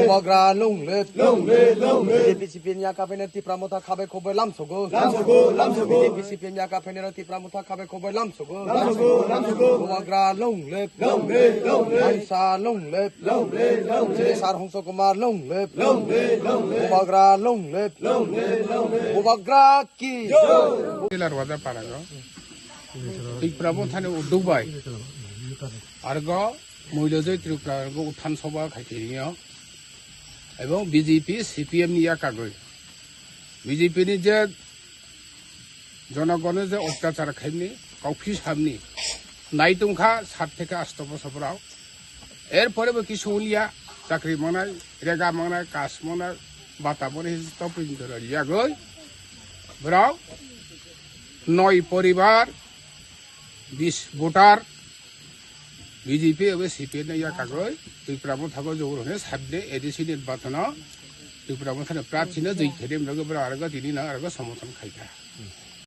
Umagra lunglet BJP CPN nya kapeneti pramuta khabe khobe lamsogo BJP CPN nya kapeneti pramuta khabe khobe lamsogo Umagra lunglet Mansa lunglet Sar Hongso Kumar lunglet Umagra lunglet Umagra ki tiller বাজার পারা গো ত্রিপুরাবো থানে উদ্যোগবাই আর গ মহিলাজয় ত্রিপুরা উত্থান সভা খাইতেনিও এবং BJP CPM নিয়া কাগজ BJP নি যে জনগণের যে অত্যাচার খাইনি কাউকি সামনি নাইতুমখা 7 থেকে 8 বছরাও এরপরেও কিছু উলিয়া চাকরি মানায় রেগা মানায় কাজ মানায় বাতাবরণ হিসেবে পর্যন্ত রিয়া গই ব্রাও 9 পরিবার 20 ভোটার বিজেপি এবং সিপিএম ইয়া কাগজ ত্রিপুরাবো থাকো জৌরনে সাবনে এডিসি নির্বাচন ত্রিপুরাবো থানে প্রার্থী না জয়ী খেলে আরগ তিনি না আরগ সমর্থন খাইখা